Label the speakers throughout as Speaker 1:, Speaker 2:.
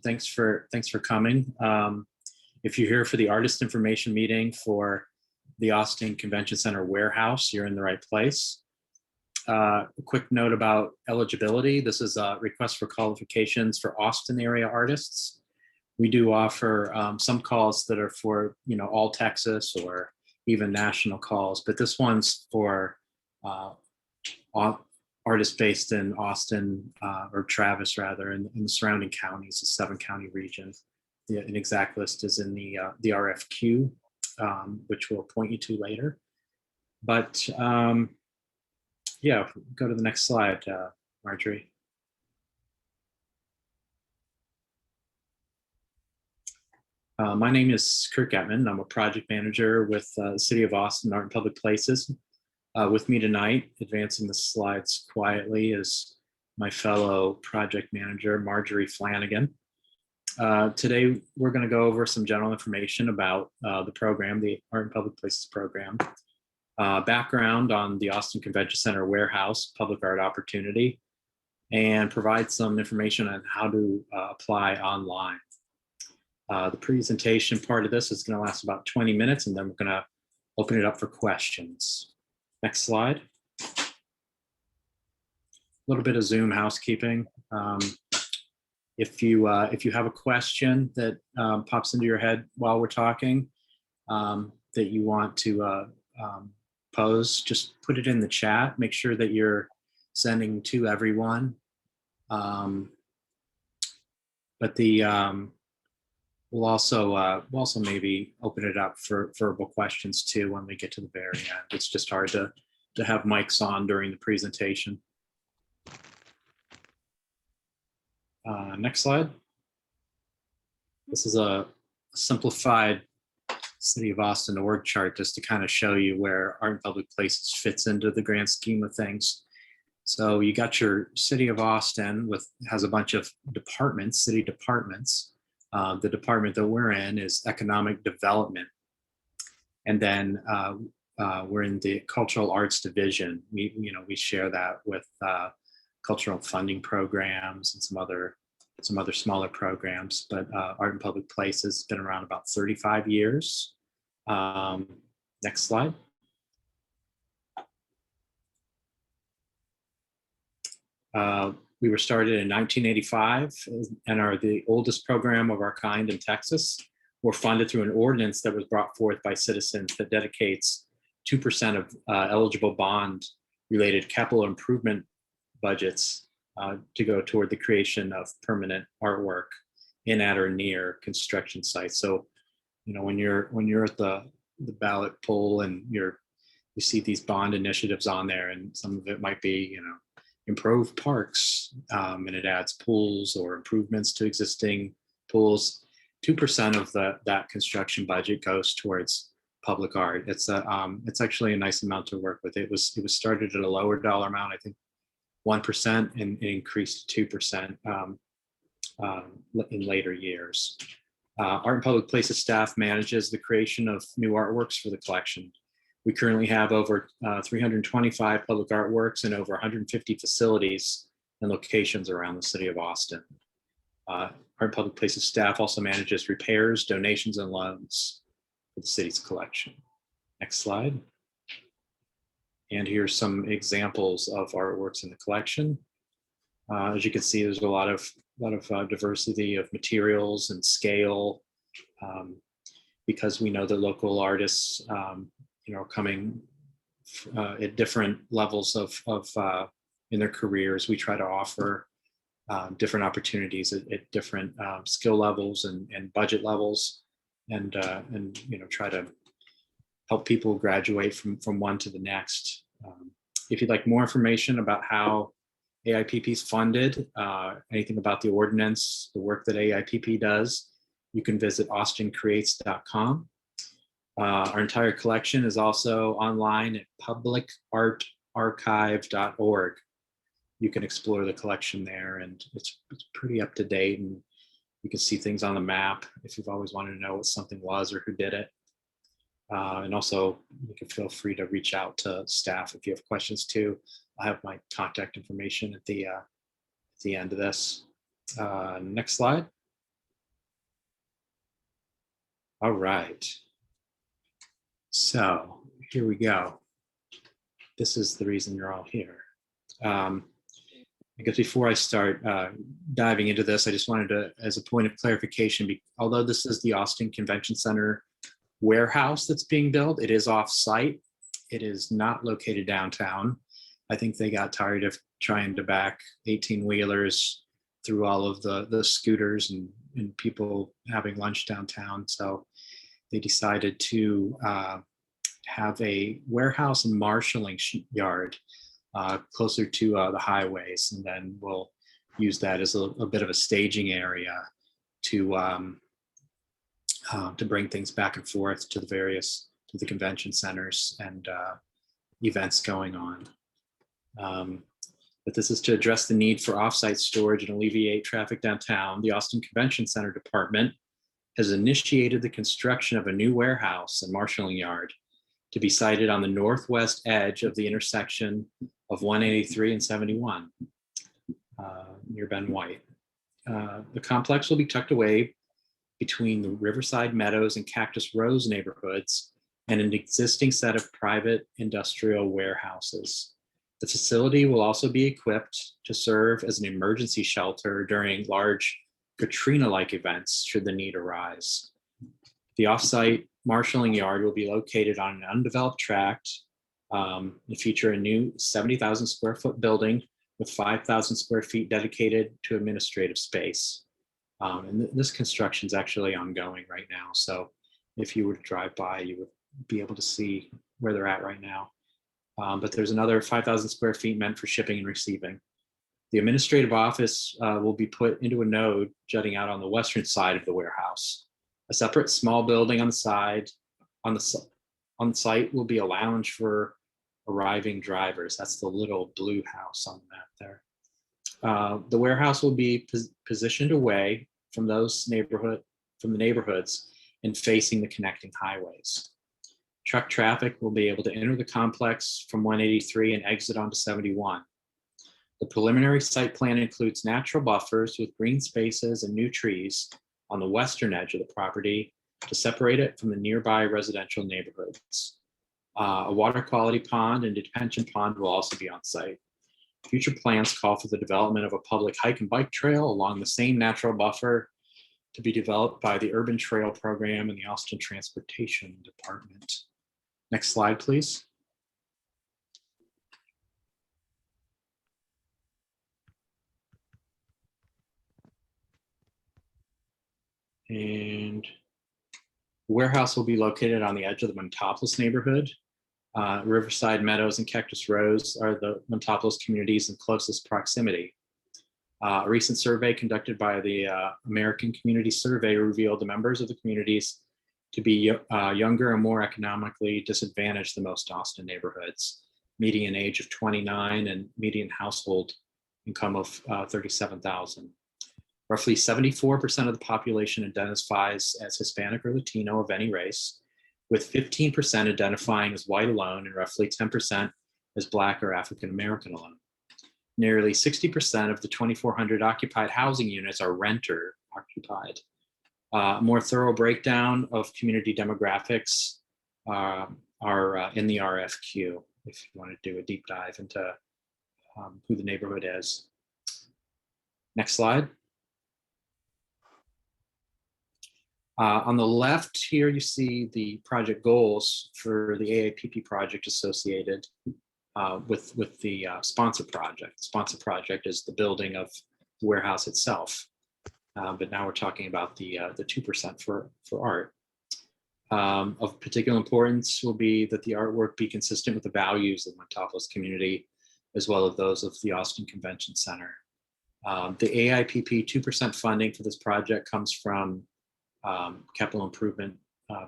Speaker 1: Thanks for coming. If you're here for the artist information meeting for the Austin Convention Center warehouse, you're in the right place. A quick note about eligibility. This is a request for qualifications for Austin area artists. We do offer some calls that are for all Texas or even national calls, but this one's for artists based in Austin or Travis rather, in the surrounding counties, the 7-county region. An exact list is in the RFQ, which we'll point you to later. But yeah, go to the next slide, Marjorie. My name is Kurt Getman. I'm a project manager with the City of Austin Art and Public Places. With me tonight, advancing the slides quietly, is my fellow project manager, Marjorie Flanagan. Today, we're going to go over some general information about the program, the Art and Public Places program, background on the Austin Convention Center warehouse public art opportunity, and provide some information on how to apply online. The presentation part of this is going to last about 20 minutes, and then we're going to open it up for questions. Next slide. A little bit of Zoom housekeeping. If you have a question that pops into your head while we're talking that you want to pose, just put it in the chat. Make sure that you're sending to everyone. But we'll also maybe open it up for verbal questions too when we get to the very end. It's just hard to have mics on during the presentation. Next slide. This is a simplified City of Austin org chart just to kind of show you where Art and Public Places fits into the grand scheme of things. So you got your City of Austin has a bunch of departments, city departments. The department that we're in is economic development. And then we're in the cultural arts division. We share that with cultural funding programs and some other smaller programs, but Art and Public Places has been around about 35 years. Next slide. We were started in 1985 and are the oldest program of our kind in Texas. We're funded through an ordinance that was brought forth by citizens that dedicates 2% of eligible bond-related capital improvement budgets to go toward the creation of permanent artwork in, at, or near construction sites. So, when you're at the ballot poll and you see these bond initiatives on there, and some of it might be, improve parks, and it adds pools or improvements to existing pools. 2% of that construction budget goes towards public art. It's actually a nice amount to work with. It was started at a lower dollar amount, I think 1%, and it increased to 2% in later years. Art and Public Places staff manages the creation of new artworks for the collection. We currently have over 325 public artworks in over 150 facilities and locations around the City of Austin. Art and Public Places staff also manages repairs, donations, and loans for the city's collection. Next slide. And here's some examples of artworks in the collection. As you can see, there's a lot of diversity of materials and scale, because we know that local artists coming at different levels of in their careers. We try to offer different opportunities at different skill levels and budget levels, and try to help people graduate from one to the next. If you'd like more information about how AIPP is funded, anything about the ordinance, the work that AIPP does, you can visit austincreates.com. Our entire collection is also online at publicartarchive.org. You can explore the collection there, and it's pretty up to date, and you can see things on the map if you've always wanted to know what something was or who did it. And also, you can feel free to reach out to staff if you have questions too. I have my contact information at the end of this. Next slide. All right. So here we go. This is the reason you're all here. I guess before I start diving into this, I just wanted to, as a point of clarification, although this is the Austin Convention Center warehouse that's being built, it is off-site. It is not located downtown. I think they got tired of trying to back 18-wheelers through all of the scooters and people having lunch downtown. So they decided to have a warehouse and marshaling yard closer to the highways, and then we'll use that as a bit of a staging area to bring things back and forth to the convention centers and events going on. But this is to address the need for offsite storage and alleviate traffic downtown. The Austin Convention Center Department has initiated the construction of a new warehouse and marshaling yard to be sited on the northwest edge of the intersection of 183 and 71 near Ben White. The complex will be tucked away between the Riverside Meadows and Cactus Rose neighborhoods and an existing set of private industrial warehouses. The facility will also be equipped to serve as an emergency shelter during large Katrina-like events should the need arise. The offsite marshaling yard will be located on an undeveloped tract and feature a new 70,000 square foot building with 5,000 square feet dedicated to administrative space. And this construction is actually ongoing right now. So if you were to drive by, you would be able to see where they're at right now. But there's another 5,000 square feet meant for shipping and receiving. The administrative office will be put into a node jutting out on the western side of the warehouse. A separate small building on the side, on the site will be a lounge for arriving drivers. That's the little blue house on the map there. The warehouse will be positioned away from the neighborhoods and facing the connecting highways. Truck traffic will be able to enter the complex from 183 and exit onto 71. The preliminary site plan includes natural buffers with green spaces and new trees on the western edge of the property to separate it from the nearby residential neighborhoods. A water quality pond and detention pond will also be on site. Future plans call for the development of a public hike and bike trail along the same natural buffer to be developed by the Urban Trail Program and the Austin Transportation Department. Next slide, please. And the warehouse will be located on the edge of the Montopoulos neighborhood. Riverside Meadows and Cactus Rose are the Montopoulos communities in closest proximity. A recent survey conducted by the American Community Survey revealed the members of the communities to be younger and more economically disadvantaged than most Austin neighborhoods, median age of 29 and median household income of 37,000. Roughly 74% of the population identifies as Hispanic or Latino of any race, with 15% identifying as white alone and roughly 10% as Black or African American alone. Nearly 60% of the 2,400 occupied housing units are renter occupied. More thorough breakdown of community demographics are in the RFQ if you want to do a deep dive into who the neighborhood is. Next slide. On the left here, you see the project goals for the AIPP project associated with the sponsor project. The sponsor project is the building of the warehouse itself. But now we're talking about the 2% for art. Of particular importance will be that the artwork be consistent with the values of the Montopoulos community, as well as those of the Austin Convention Center. The AIPP 2% funding for this project comes from capital improvement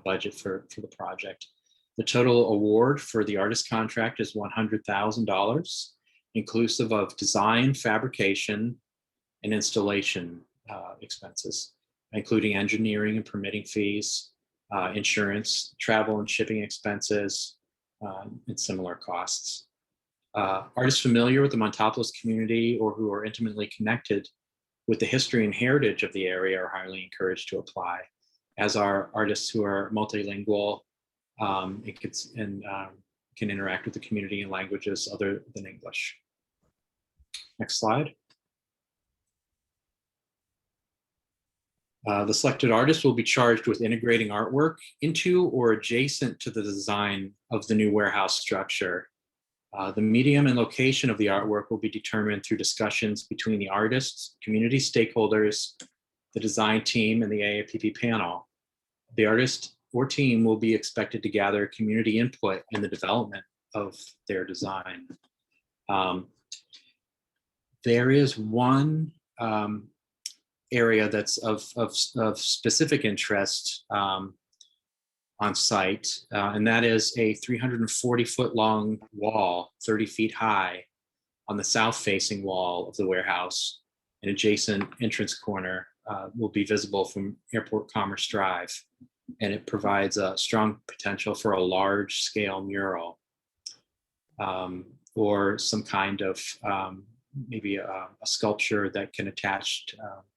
Speaker 1: budget for the project. The total award for the artist contract is $100,000, inclusive of design, fabrication, and installation expenses, including engineering and permitting fees, insurance, travel and shipping expenses, and similar costs. Artists familiar with the Montopoulos community or who are intimately connected with the history and heritage of the area are highly encouraged to apply. as our artists who are multilingual can interact with the community in languages other than English. Next slide. The selected artist will be charged with integrating artwork into or adjacent to the design of the new warehouse structure. The medium and location of the artwork will be determined through discussions between the artists, community stakeholders, the design team, and the AAPP panel. The artist or team will be expected to gather community input in the development of their design. There is one area that's of specific interest on site, and that is a 340-foot long wall, 30 feet high, on the south-facing wall of the warehouse. An adjacent entrance corner will be visible from Airport Commerce Drive, and it provides a strong potential for a large-scale mural or some kind of maybe a sculpture that can attach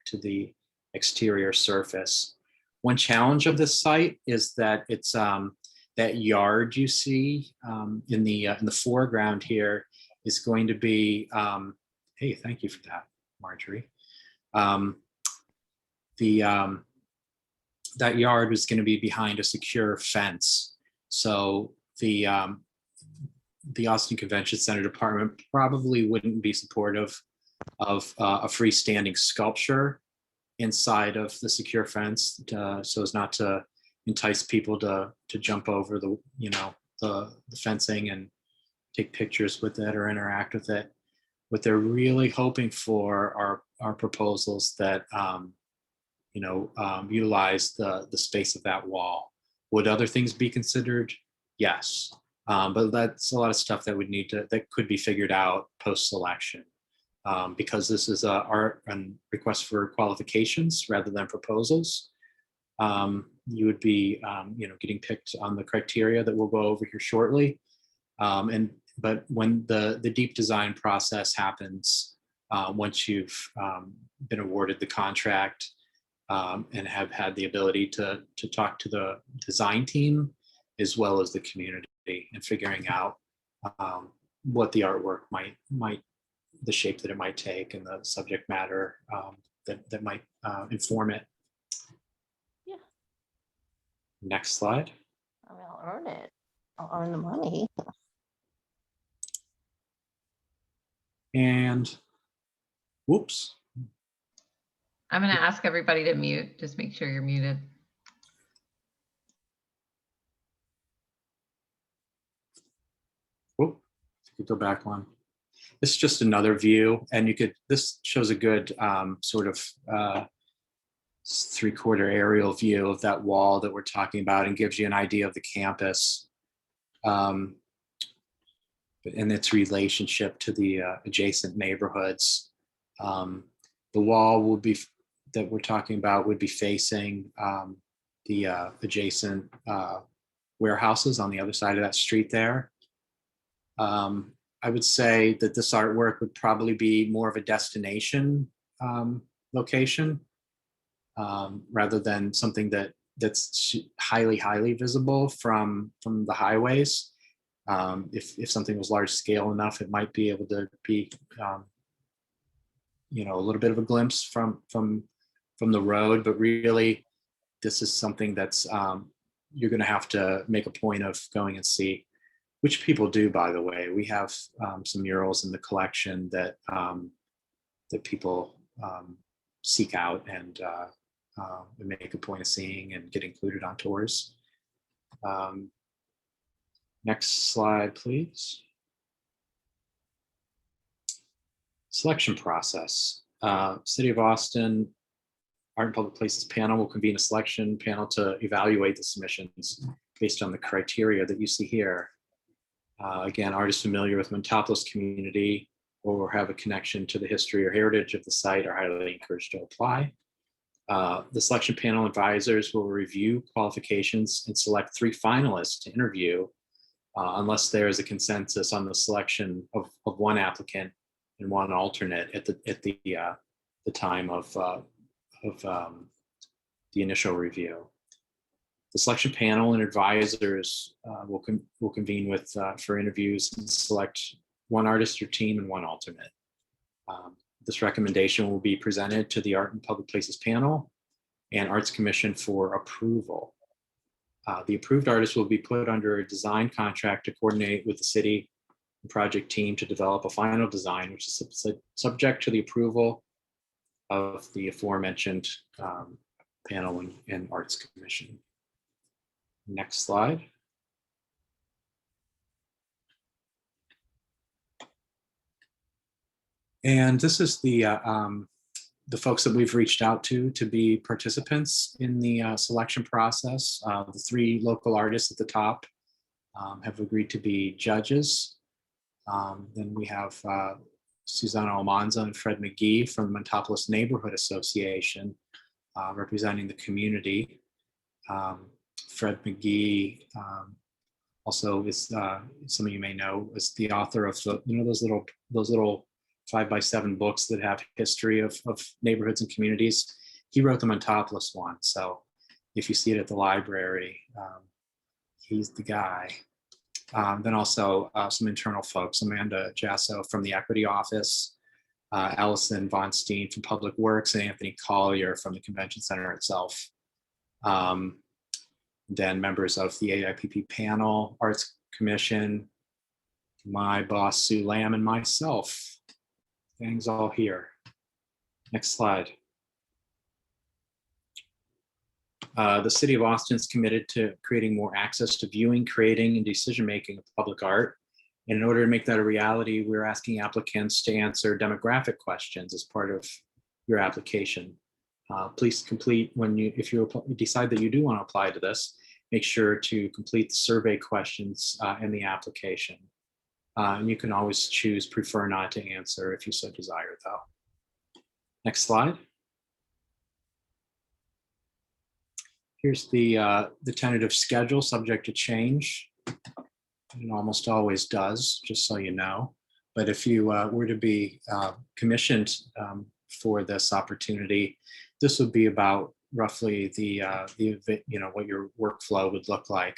Speaker 1: to the exterior surface. One challenge of this site is that it's that yard you see in the foreground here is going to be, hey, thank you for that, Marjorie. That yard was going to be behind a secure fence. So the Austin Convention Center Department probably wouldn't be supportive of a freestanding sculpture inside of the secure fence, so as not to entice people to jump over the fencing and take pictures with it or interact with it. What they're really hoping for are proposals that utilize the space of that wall. Would other things be considered? Yes, but that's a lot of stuff that could be figured out post-selection. Because this is a request for qualifications rather than proposals. You would be, getting picked on the criteria that we'll go over here shortly. But when the deep design process happens, once you've been awarded the contract and have had the ability to talk to the design team as well as the community and figuring out what the artwork might the shape that it might take and the subject matter that might inform it.
Speaker 2: Yeah.
Speaker 1: Next slide.
Speaker 2: I mean, I'll earn it. I'll earn the money.
Speaker 1: And whoops.
Speaker 3: I'm going to ask everybody to mute. Just make sure you're muted.
Speaker 1: Whoop. You could go back one. This is just another view, and this shows a good sort of three-quarter aerial view of that wall that we're talking about and gives you an idea of the campus and its relationship to the adjacent neighborhoods. The wall that we're talking about would be facing the adjacent warehouses on the other side of that street there. I would say that this artwork would probably be more of a destination location rather than something that's highly visible from the highways. If something was large scale enough, it might be able to be a little bit of a glimpse from the road, but really this is something that's you're going to have to make a point of going and see. Which people do, by the way. We have some murals in the collection that people seek out and make a point of seeing and get included on tours. Next slide, please. Selection process. City of Austin Art and Public Places panel will convene a selection panel to evaluate the submissions based on the criteria that you see here. Again, artists familiar with Montopolis community or have a connection to the history or heritage of the site are highly encouraged to apply. The selection panel advisors will review qualifications and select 3 finalists to interview unless there is a consensus on the selection of one applicant and one alternate at the time of the initial review. The selection panel and advisors will convene with for interviews and select one artist or team and one alternate. This recommendation will be presented to the Art and Public Places panel and Arts Commission for approval. The approved artist will be put under a design contract to coordinate with the city and project team to develop a final design, which is subject to the approval of the aforementioned panel and Arts Commission. Next slide. And this is the folks that we've reached out to be participants in the selection process. The 3 local artists at the top have agreed to be judges. Then we have Susanna Almanza and Fred McGee from the Montopolis Neighborhood Association representing the community. Fred McGee also is, some of you may know, is the author of the, those little 5x7 books that have history of neighborhoods and communities. He wrote the Montopolis one. So if you see it at the library, he's the guy. Then also some internal folks, Amanda Jasso from the Equity Office, Allison Von Steen from Public Works, and Anthony Collier from the Convention Center itself. Then members of the AIPP panel, Arts Commission, my boss, Sue Lamb, and myself. Gang's all here. Next slide. The City of Austin is committed to creating more access to viewing, creating, and decision-making of public art. And in order to make that a reality, we're asking applicants to answer demographic questions as part of your application. Please complete if you decide that you do want to apply to this, make sure to complete the survey questions in the application. And you can always choose prefer not to answer if you so desire, though. Next slide. Here's the tentative schedule, subject to change. It almost always does, just so you know. But if you were to be commissioned for this opportunity, this would be about roughly what your workflow would look like.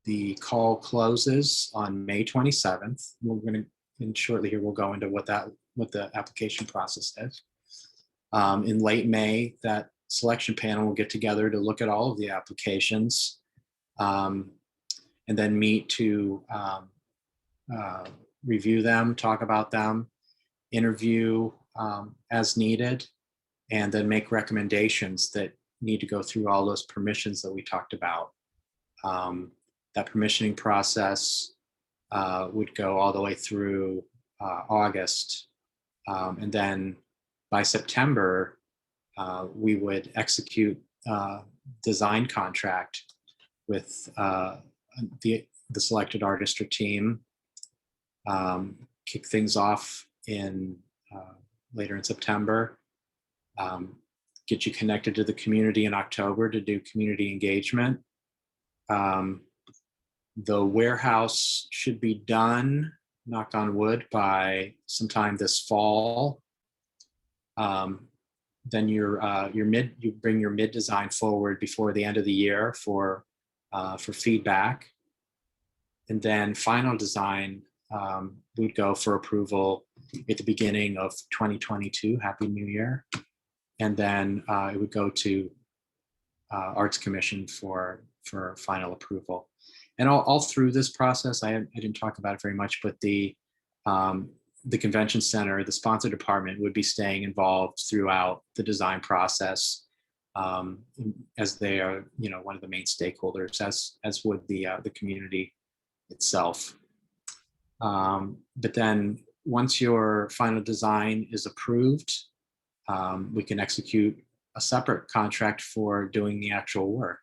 Speaker 1: The call closes on May 27th. We're going to, and shortly here, we'll go into what the application process is. In late May, that selection panel will get together to look at all of the applications and then meet to review them, talk about them, interview as needed, and then make recommendations that need to go through all those permissions that we talked about. That permissioning process would go all the way through August. And then by September, we would execute design contract with the selected artist or team, kick things off in later in September, get you connected to the community in October to do community engagement. The warehouse should be done, knock on wood, by sometime this fall. Then you bring your mid design forward before the end of the year for feedback, and then final design would go for approval at the beginning of 2022. Happy New Year! And then it would go to Arts Commission for final approval. And all through this process, I didn't talk about it very much, but the convention center, the sponsor department, would be staying involved throughout the design process, as they are, one of the main stakeholders, as would the community itself. But then once your final design is approved, we can execute a separate contract for doing the actual work.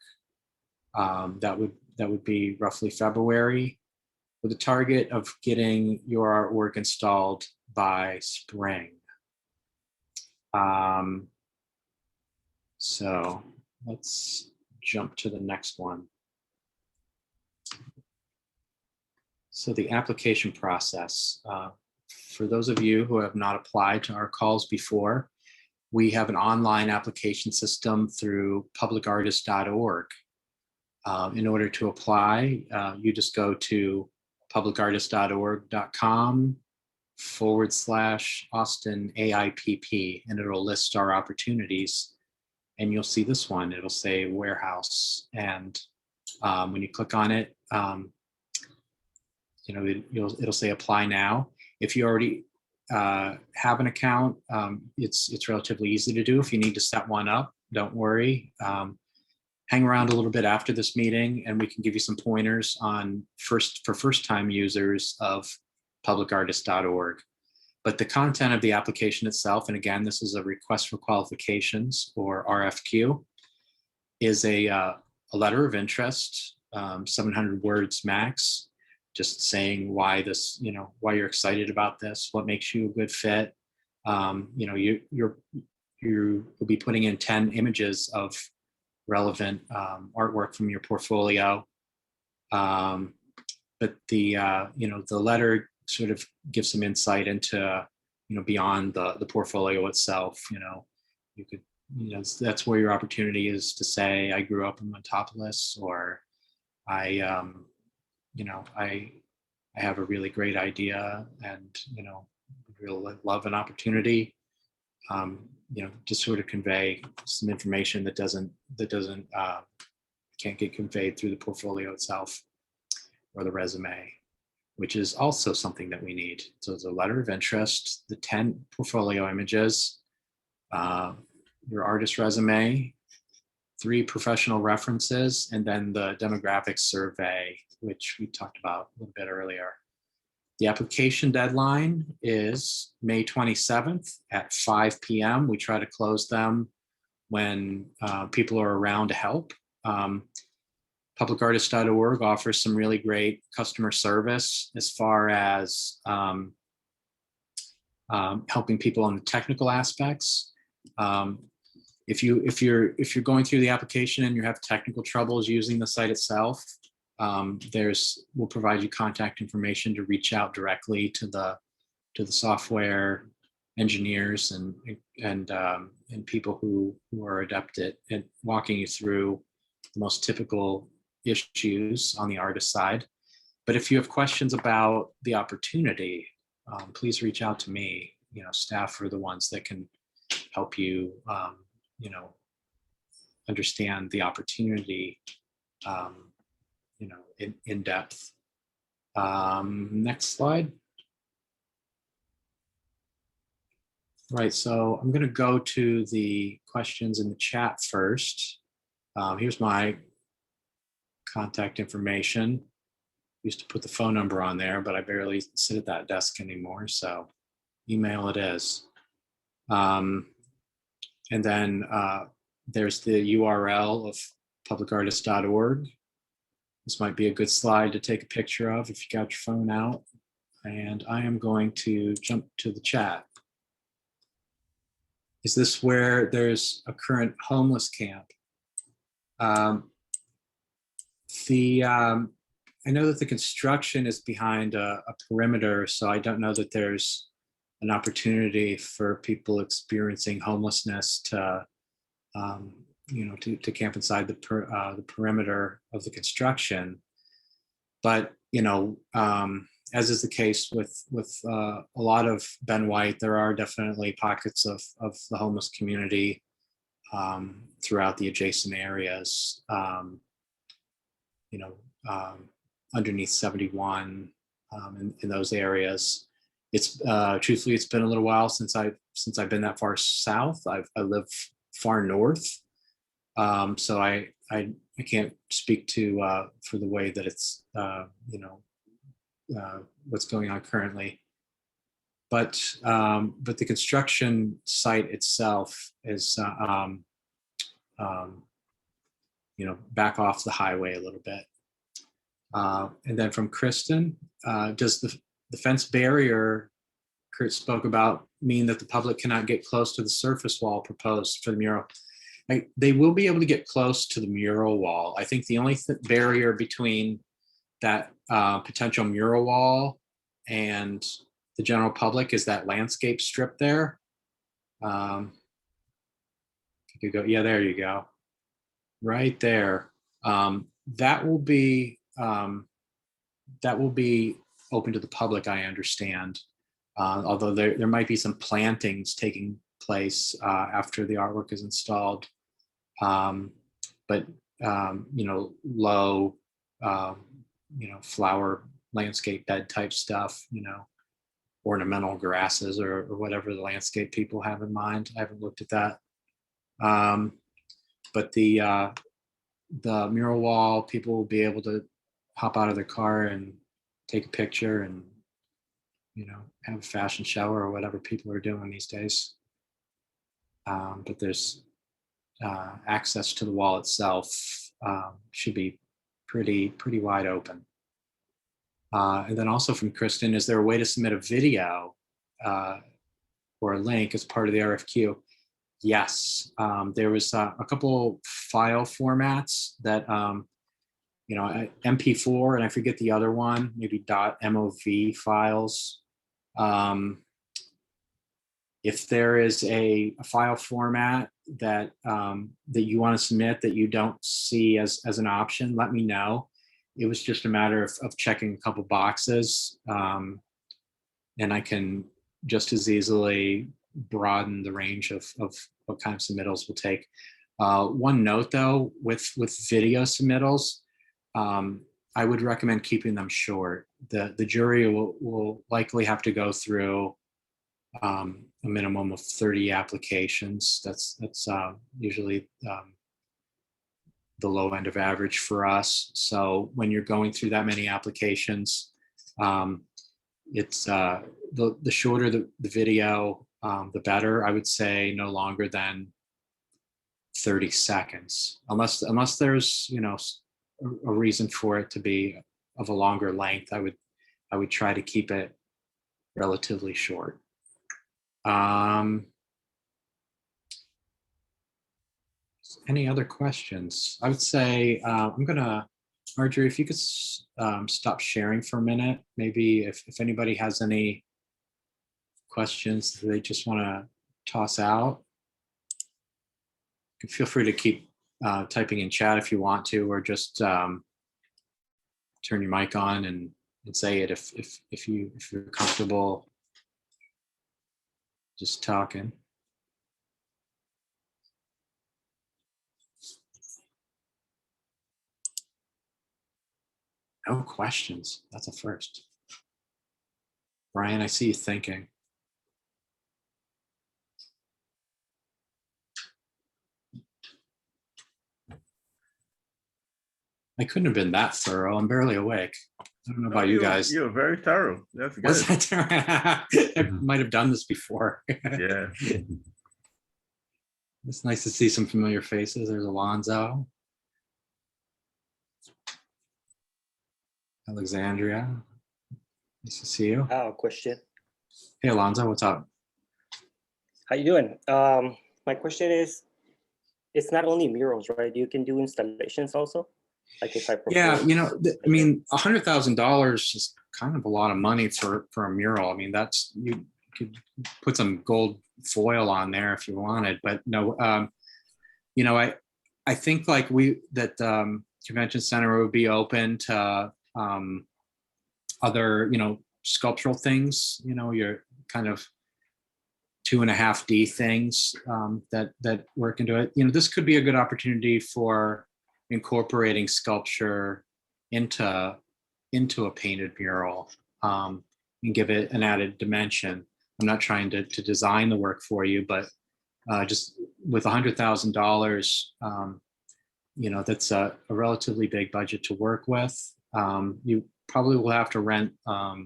Speaker 1: That would be roughly February, with a target of getting your artwork installed by spring. So let's jump to the next one. So the application process. For those of you who have not applied to our calls before, we have an online application system through publicartist.org. In order to apply, you just go to publicartist.org.com/Austin AIPP, and it'll list our opportunities. And you'll see this one, it'll say warehouse. And when you click on it, it'll say apply now. If you already have an account, it's relatively easy to do. If you need to set one up, don't worry. Hang around a little bit after this meeting and we can give you some pointers on for first-time users of publicartist.org. But the content of the application itself, and again, this is a request for qualifications or RFQ, is a letter of interest, 700 words max, just saying why this, why you're excited about this, what makes you a good fit. You'll be putting in 10 images of relevant artwork from your portfolio. But the letter sort of gives some insight into, beyond the portfolio itself. You could, that's where your opportunity is to say, I grew up in Montopolis, or I have a really great idea and, really love an opportunity. Just sort of convey some information that can't get conveyed through the portfolio itself or the resume, which is also something that we need. So it's a letter of interest, the 10 portfolio images, your artist resume, 3 professional references, and then the demographics survey, which we talked about a little bit earlier. The application deadline is May 27th at 5 p.m. We try to close them when people are around to help. Publicartist.org offers some really great customer service as far as helping people on the technical aspects. If you're going through the application and you have technical troubles using the site itself, we'll provide you contact information to reach out directly to the software engineers and people who are adept at walking you through the most typical issues on the artist side. But if you have questions about the opportunity, please reach out to me. Staff are the ones that can help you, understand the opportunity, in depth. Next slide. Right, so I'm going to go to the questions in the chat first. Here's my contact information. Used to put the phone number on there, but I barely sit at that desk anymore, so email it is. And then there's the URL of publicartist.org. This might be a good slide to take a picture of if you got your phone out. And I am going to jump to the chat. Is this where there's a current homeless camp? I know that the construction is behind a perimeter, so I don't know that there's an opportunity for people experiencing homelessness to camp inside the perimeter of the construction. But as is the case with a lot of Ben White, there are definitely pockets of the homeless community throughout the adjacent areas. Underneath 71 in those areas. It's truthfully, it's been a little while since I've been that far south. I live far north, so I can't speak to for the way that it's what's going on currently. But the construction site itself is back off the highway a little bit. And then from Kristen, does the fence barrier Kurt spoke about mean that the public cannot get close to the surface wall proposed for the mural? They will be able to get close to the mural wall. I think the only barrier between that potential mural wall and the general public is that landscape strip there. You go, yeah, there you go. Right there. That will be open to the public, I understand. Although there might be some plantings taking place after the artwork is installed. But low, flower landscape bed type stuff, ornamental grasses or whatever the landscape people have in mind. I haven't looked at that. But the mural wall, people will be able to hop out of their car and take a picture and, have a fashion show or whatever people are doing these days. But there's access to the wall itself should be pretty wide open. And then also from Kristen, is there a way to submit a video or a link as part of the RFQ? Yes, there was a couple file formats that, MP4 and I forget the other one, maybe .mov files. If there is a file format that that you want to submit that you don't see as an option, let me know. It was just a matter of checking a couple boxes, and I can just as easily broaden the range of what kind of submittals we'll take. One note though, with video submittals, I would recommend keeping them short. The jury will likely have to go through a minimum of 30 applications. That's usually the low end of average for us. So when you're going through that many applications, it's the shorter the video, the better. I would say no longer than 30 seconds, unless there's a reason for it to be of a longer length. I would try to keep it relatively short. Any other questions? I would say I'm gonna, Marjorie, if you could stop sharing for a minute, maybe if anybody has any questions that they just want to toss out, feel free to keep typing in chat if you want to, or just turn your mic on and say it if you're comfortable just talking. No questions. That's a first. Brian, I see you thinking. I couldn't have been that thorough. I'm barely awake. I don't know about you guys.
Speaker 4: You're very thorough. That's good.
Speaker 1: Was that I might have done this before.
Speaker 4: Yeah.
Speaker 1: It's nice to see some familiar faces. There's Alonzo. Alexandria. Nice to see you.
Speaker 5: Question.
Speaker 1: Hey, Alonzo, what's up?
Speaker 5: How you doing? My question is, it's not only murals, right? You can do installations also? Like if I propose.
Speaker 1: Yeah, I mean, $100,000 is kind of a lot of money for a mural. I mean, that's, you could put some gold foil on there if you wanted, but no, I think like that convention center would be open to other, sculptural things, your kind of 2.5D things that work into it. This could be a good opportunity for incorporating sculpture into a painted mural and give it an added dimension. I'm not trying to design the work for you, but just with $100,000, that's a relatively big budget to work with. You probably will have to rent a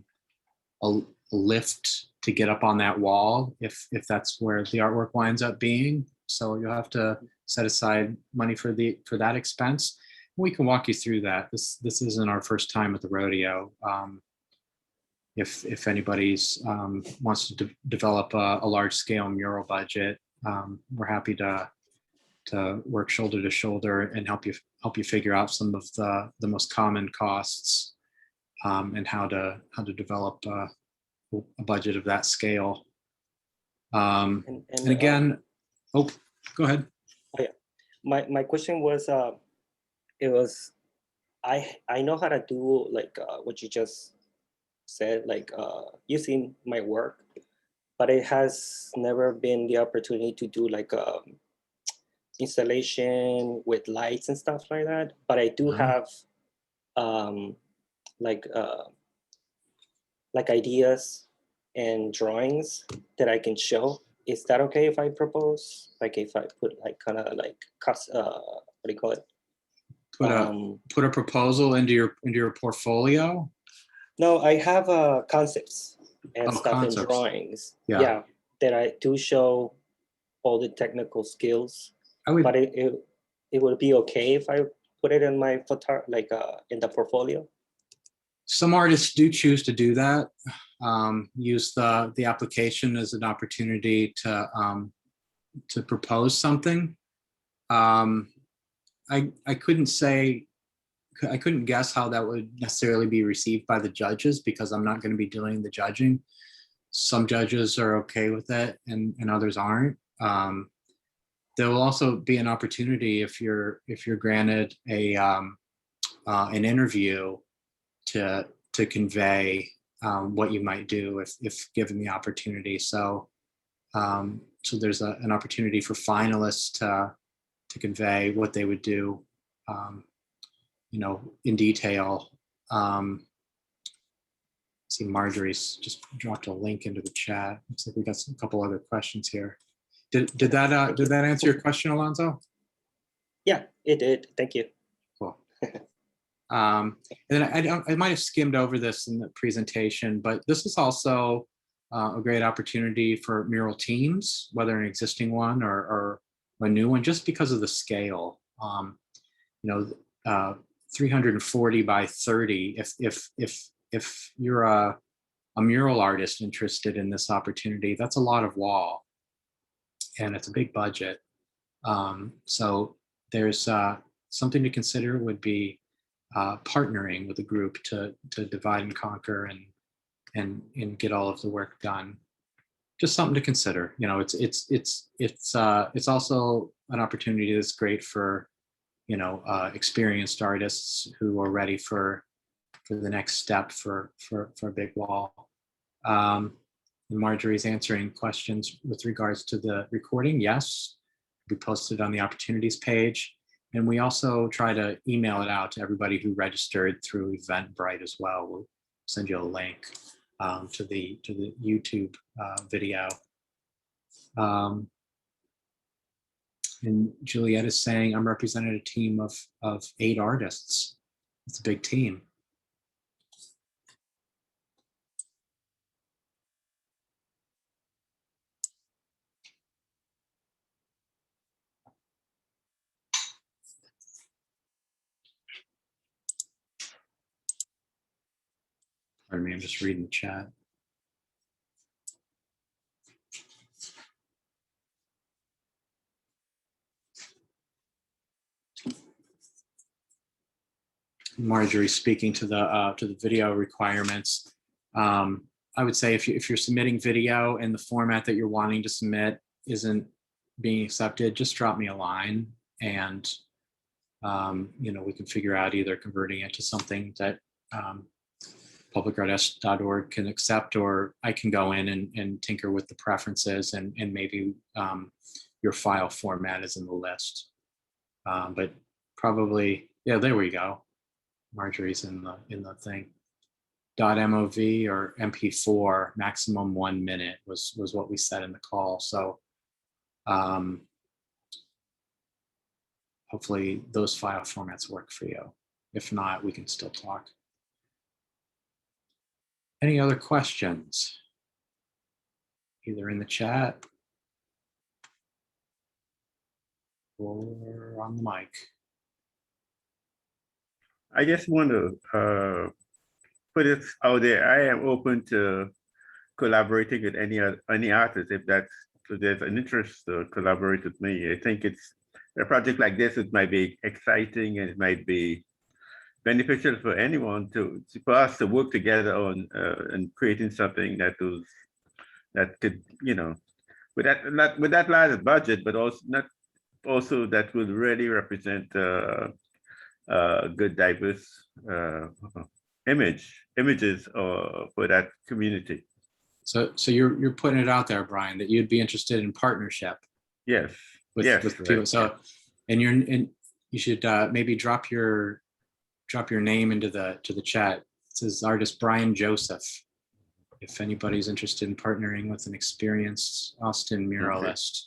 Speaker 1: lift to get up on that wall if that's where the artwork winds up being. So you'll have to set aside money for that expense. We can walk you through that. This isn't our first time at the rodeo. If anybody's wants to develop a large scale mural budget, we're happy to work shoulder to shoulder and help you figure out some of the most common costs and how to develop a budget of that scale. And again, go ahead.
Speaker 5: my question was, it was, I know how to do like what you just said, like using my work, but it has never been the opportunity to do like installation with lights and stuff like that. But I do have like ideas and drawings that I can show. Is that okay if I propose? Like if I put like kind of like what do you call it?
Speaker 1: Put a proposal into your portfolio.
Speaker 5: No, I have concepts and
Speaker 1: Oh,
Speaker 5: stuff
Speaker 1: concepts.
Speaker 5: and drawings.
Speaker 1: Yeah.
Speaker 5: Yeah, that I do show all the technical skills.
Speaker 1: I would,
Speaker 5: But it would be okay if I put it in my photo, like in the portfolio.
Speaker 1: some artists do choose to do that. Use the application as an opportunity to propose something. I couldn't say, I couldn't guess how that would necessarily be received by the judges because I'm not going to be doing the judging. Some judges are okay with it and others aren't. There will also be an opportunity if you're granted an interview to convey what you might do if given the opportunity. So so there's an opportunity for finalists to convey what they would do, in detail. See, Marjorie's just dropped a link into the chat. Looks like we got a couple other questions here. Did that answer your question, Alonso?
Speaker 5: Yeah, it did. Thank you.
Speaker 1: Cool. And then I might have skimmed over this in the presentation, but this is also a great opportunity for Mural teams, whether an existing one or a new one, just because of the scale. 340 by 30. If you're a mural artist interested in this opportunity, that's a lot of wall, and it's a big budget. So there's something to consider would be partnering with a group to divide and conquer and get all of the work done. Just something to consider. It's also an opportunity that's great for experienced artists who are ready for the next step for a big wall. Marjorie's answering questions with regards to the recording. Yes, we posted on the opportunities page. And we also try to email it out to everybody who registered through Eventbrite as well. We'll send you a link to the YouTube video. And Juliet is saying, I'm representing a team of 8 artists. It's a big team. Pardon me, I'm just reading the chat. Marjorie speaking to the video requirements. I would say if you're submitting video and the format that you're wanting to submit isn't being accepted, just drop me a line and we can figure out either converting it to something that publicartist.org can accept, or I can go in and tinker with the preferences and maybe your file format is in the list. But probably, yeah, there we go. Marjorie's in the thing. .mov or MP4 maximum 1 minute was what we said in the call. So hopefully those file formats work for you. If not, we can still talk. Any other questions? Either in the chat or on the mic.
Speaker 4: I just want to put it out there. I am open to collaborating with any artist if there's an interest to collaborate with me. I think it's a project like this. It might be exciting and it might be beneficial for anyone for us to work together on and creating something that could with that large budget, but also not also that would really represent good diverse images for that community.
Speaker 1: So you're putting it out there, Brian, that you'd be interested in partnership
Speaker 4: Yes.
Speaker 1: with,
Speaker 4: yes.
Speaker 1: with people.
Speaker 4: right,
Speaker 1: So, and you should maybe drop your name into the chat. It says artist Brian Joseph. If anybody's interested in partnering with an experienced Austin muralist.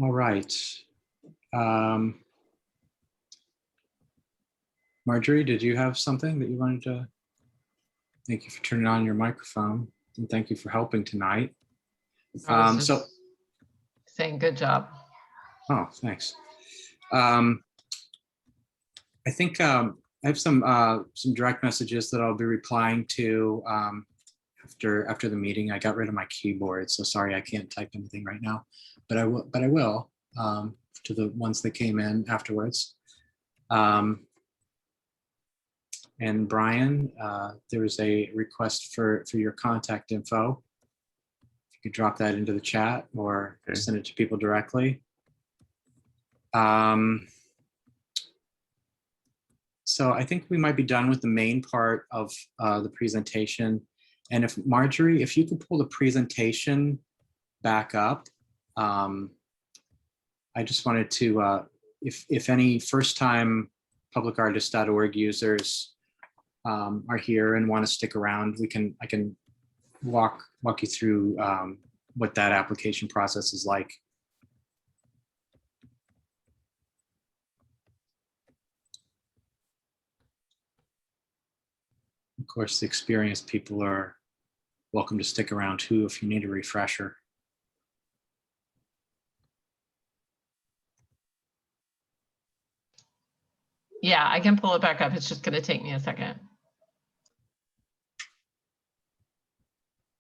Speaker 1: All right. Marjorie, did you have something that you wanted to? Thank you for turning on your microphone, and thank you for helping tonight.
Speaker 3: I was just saying good job.
Speaker 1: Oh, thanks. I think I have some direct messages that I'll be replying to after the meeting. I got rid of my keyboard, so sorry I can't type anything right now, but I will to the ones that came in afterwards. And Brian, there was a request for your contact info. If you could drop that into the chat or send it to people directly. So I think we might be done with the main part of the presentation. And if Marjorie, if you could pull the presentation back up, I just wanted to, if any first-time publicartist.org users are here and want to stick around, I can walk you through what that application process is like. Of course, the experienced people are welcome to stick around too if you need a refresher.
Speaker 3: Yeah, I can pull it back up. It's just going to take me a second.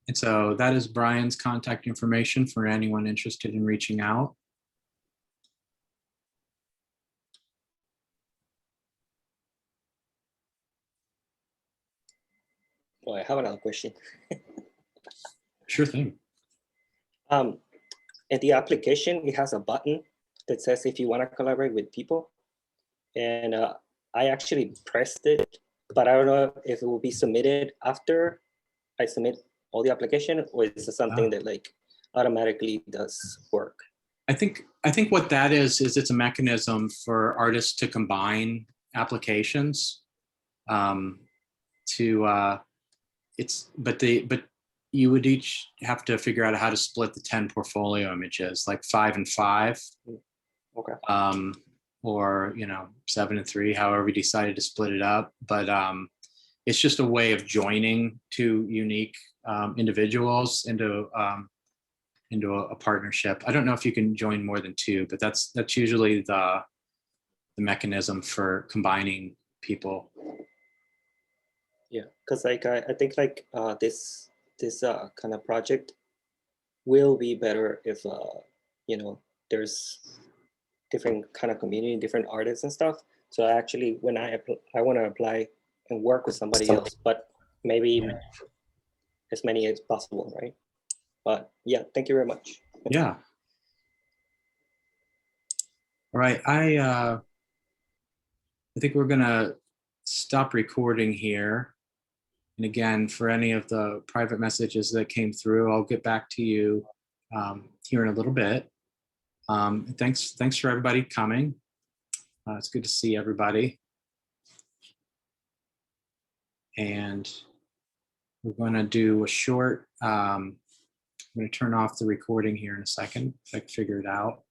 Speaker 1: And so that is Brian's contact information for anyone interested in reaching out.
Speaker 5: Well, I have another question.
Speaker 1: Sure thing.
Speaker 5: In the application, it has a button that says if you want to collaborate with people. And I actually pressed it, but I don't know if it will be submitted after I submit all the application, or is it something that like automatically does work?
Speaker 1: I think what that is it's a mechanism for artists to combine applications. But you would each have to figure out how to split the 10 portfolio images, like 5 and 5.
Speaker 5: Okay.
Speaker 1: Or 7 and 3, however you decided to split it up. But it's just a way of joining two unique individuals into a partnership. I don't know if you can join more than 2, but that's usually the mechanism for combining people.
Speaker 5: Yeah, because like I think like this kind of project will be better if there's different kind of community, different artists and stuff. So actually, when I want to apply and work with somebody else, but maybe as many as possible, right? But yeah, thank you very much.
Speaker 1: Yeah. All right, I think we're gonna stop recording here. And again, for any of the private messages that came through, I'll get back to you here in a little bit. Thanks for everybody coming. It's good to see everybody. And we're going to do a short, I'm going to turn off the recording here in a second, if I can figure it out.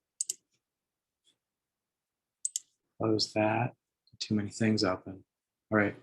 Speaker 1: Close that. Too many things open. All right.